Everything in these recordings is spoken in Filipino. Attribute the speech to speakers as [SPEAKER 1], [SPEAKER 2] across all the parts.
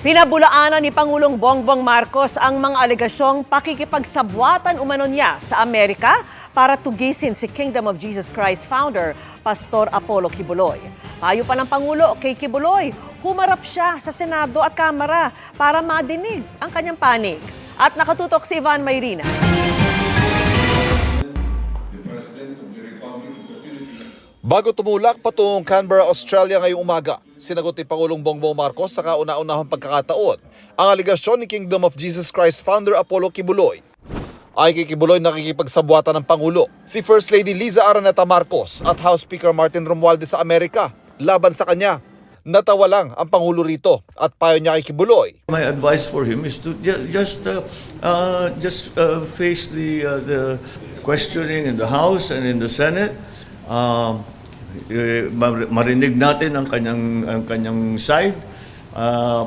[SPEAKER 1] Pinabulaanan ni Pangulong Bongbong Marcos ang mga alegasyong pakikipagsabwatan umano niya sa Amerika para tugisin si Kingdom of Jesus Christ founder, Pastor Apollo Kibuloy. Payo pa ng Pangulo kay Kibuloy, humarap siya sa Senado at Kamara para madinig ang kanyang panig. At nakatutok si Ivan Mayrina.
[SPEAKER 2] Bago tumulak patungong Canberra, Australia ngayong umaga, sinagot ni Pangulong Bongbong Marcos sa kauna-unahang pagkakataon ang aligasyon ni Kingdom of Jesus Christ founder Apollo Kibuloy. Ay kay Kibuloy nakikipagsabwatan ng Pangulo, si First Lady Liza Araneta Marcos at House Speaker Martin Romualdez sa Amerika laban sa kanya. Natawa lang ang Pangulo rito at payo niya kay Kibuloy.
[SPEAKER 3] My advice for him is to just face the questioning in the House and in the Senate. Marinig natin ang kanyang side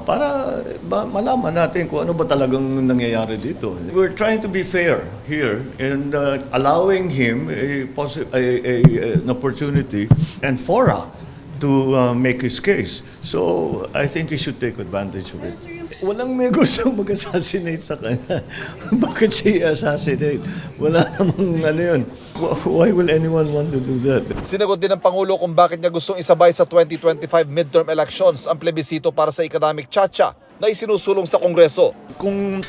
[SPEAKER 3] para malaman natin kung ano ba talagang nangyayari dito. We're trying to be fair here in allowing him an opportunity and fora to make his case. So I think he should take advantage of it. Walang may gustong mag-assassinate sa kanya. Bakit siya i-assassinate? Wala namang ano yun. Why will anyone want to do that?
[SPEAKER 2] Sinagot din ng Pangulo kung bakit niya gustong isabay sa 2025 midterm elections ang plebisito para sa economic tsa-tsa na isinusulong sa Kongreso.
[SPEAKER 3] Kung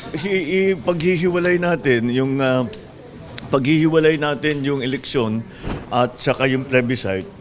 [SPEAKER 3] paghihiwalay natin yung eleksyon at saka yung plebiscite,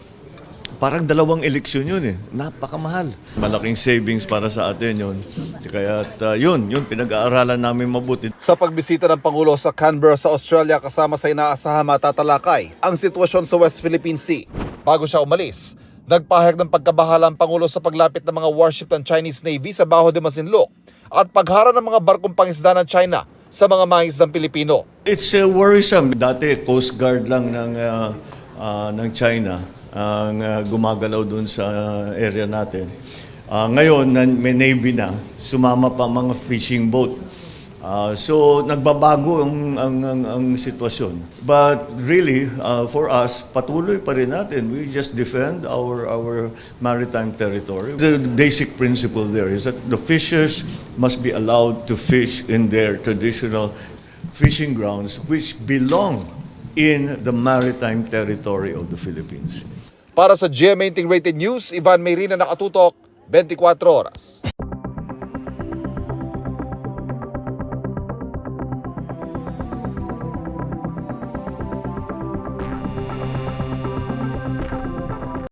[SPEAKER 3] parang dalawang eleksyon yun eh. Napakamahal. Malaking savings para sa atin yun. Kaya yun pinag-aaralan namin mabuti.
[SPEAKER 2] Sa pagbisita ng Pangulo sa Canberra sa Australia kasama sa inaasahang matatalakay ang sitwasyon sa West Philippine Sea. Bago siya umalis, nagpahayag ng pagkabahala ang Pangulo sa paglapit ng mga warship ng Chinese Navy sa Baho de Masinloc at paghara ng mga barkong pangisda ng China sa mga mangisdang Pilipino.
[SPEAKER 3] It's worrisome. Dati Coast Guard lang ng China ang gumagalaw dun sa area natin. Ngayon, may Navy na, sumama pa mga fishing boat. So, nagbabago ang sitwasyon. But really, for us, patuloy pa rin natin. We just defend our maritime territory. The basic principle there is that the fishers must be allowed to fish in their traditional fishing grounds, which belong in the maritime territory of the Philippines.
[SPEAKER 2] Para sa GMA Integrated News, Ivan Mayrina, nakatutok, 24 oras.